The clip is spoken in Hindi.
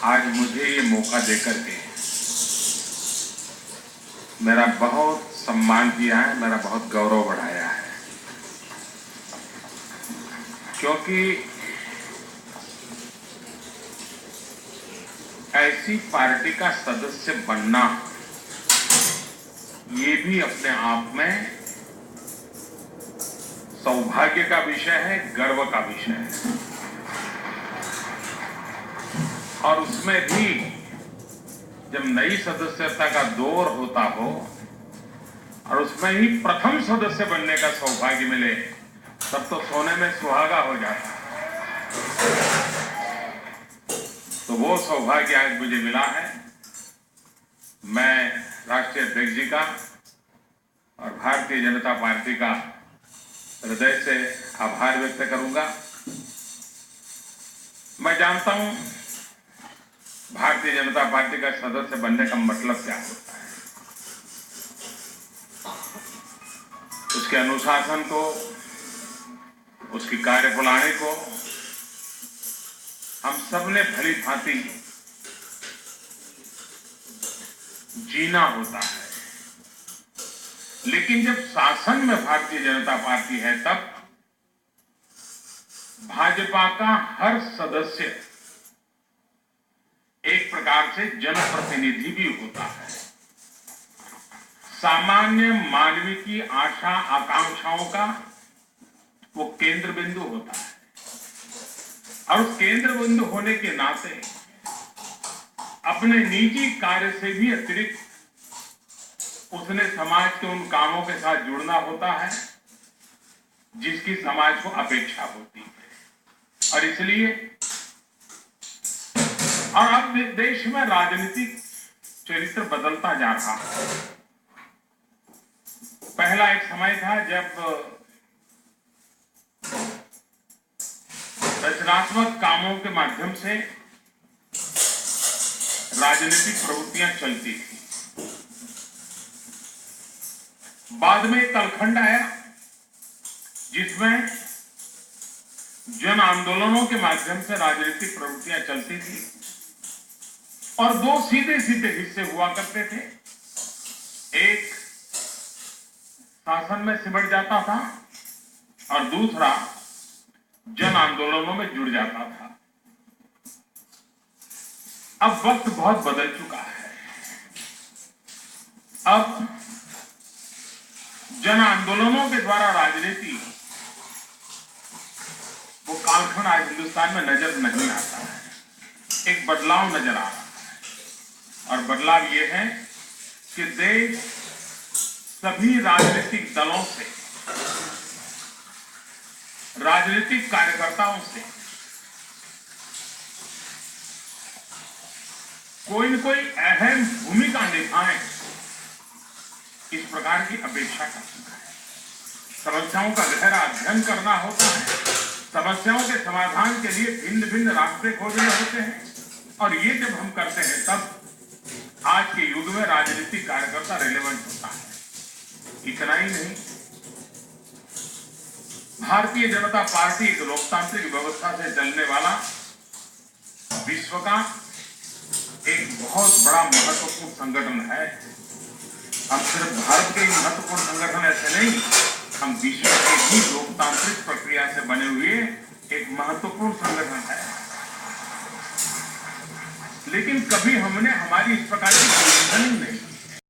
आज मुझे ये मौका देकर के मेरा बहुत सम्मान किया है, मेरा बहुत गौरव बढ़ाया है, क्योंकि ऐसी पार्टी का सदस्य बनना ये भी अपने आप में सौभाग्य का विषय है, गर्व का विषय है। और उसमें भी जब नई सदस्यता का दौर होता हो और उसमें ही प्रथम सदस्य बनने का सौभाग्य मिले, तब तो सोने में सुहागा हो जाता है। तो वो सौभाग्य आज मुझे मिला है। मैं राष्ट्रीय अध्यक्ष जी का और भारतीय जनता पार्टी का हृदय से आभार व्यक्त करूंगा। मैं जानता हूं भारतीय जनता पार्टी का सदस्य बनने का मतलब क्या होता है। उसके अनुशासन को, उसकी कार्यप्रणाली को हम सबने भली भांति जीना होता है। लेकिन जब शासन में भारतीय जनता पार्टी है, तब भाजपा का हर सदस्य एक प्रकार से जनप्रतिनिधि भी होता है। सामान्य मानवीय की आशा आकांक्षाओं का वो केंद्र बिंदु होता है, और उस केंद्र बिंदु होने के नाते अपने निजी कार्य से भी अतिरिक्त उसने समाज के उन कामों के साथ जुड़ना होता है जिसकी समाज को अपेक्षा होती है। और इसलिए और अब देश में राजनीतिक चरित्र बदलता जा रहा है। पहला एक समय था जब रचनात्मक कामों के माध्यम से राजनीतिक प्रवृत्तियां चलती थी। बाद में एक कालखंड आया जिसमें जन आंदोलनों के माध्यम से राजनीतिक प्रवृत्तियां चलती थी, और दो सीधे सीधे हिस्से हुआ करते थे। एक शासन में सिमट जाता था और दूसरा जन आंदोलनों में जुड़ जाता था। अब वक्त बहुत बदल चुका है। अब जन आंदोलनों के द्वारा राजनीति, वो कालखंड आज हिंदुस्तान में नजर नहीं आता है। एक बदलाव नजर आ रहा है, और बदलाव ये है कि देश सभी राजनीतिक दलों से, राजनीतिक कार्यकर्ताओं से कोई न कोई अहम भूमिका निभाएं, इस प्रकार की अपेक्षा करता है। समस्याओं का गहरा अध्ययन करना होता है, समस्याओं के समाधान के लिए भिन्न भिन्न रास्ते खोजने होते हैं, और ये जब हम करते हैं तब आज के युग में राजनीतिक कार्यकर्ता रिलेवेंट होता है। इतना ही नहीं, भारतीय जनता पार्टी एक लोकतांत्रिक व्यवस्था से चलने वाला विश्व का एक बहुत बड़ा महत्वपूर्ण संगठन है। हम सिर्फ भारत के महत्वपूर्ण संगठन ऐसे नहीं, हम विश्व के भी लोकतांत्रिक प्रक्रिया से बने हुए एक महत्वपूर्ण संगठन है। लेकिन कभी हमने हमारी इस प्रकार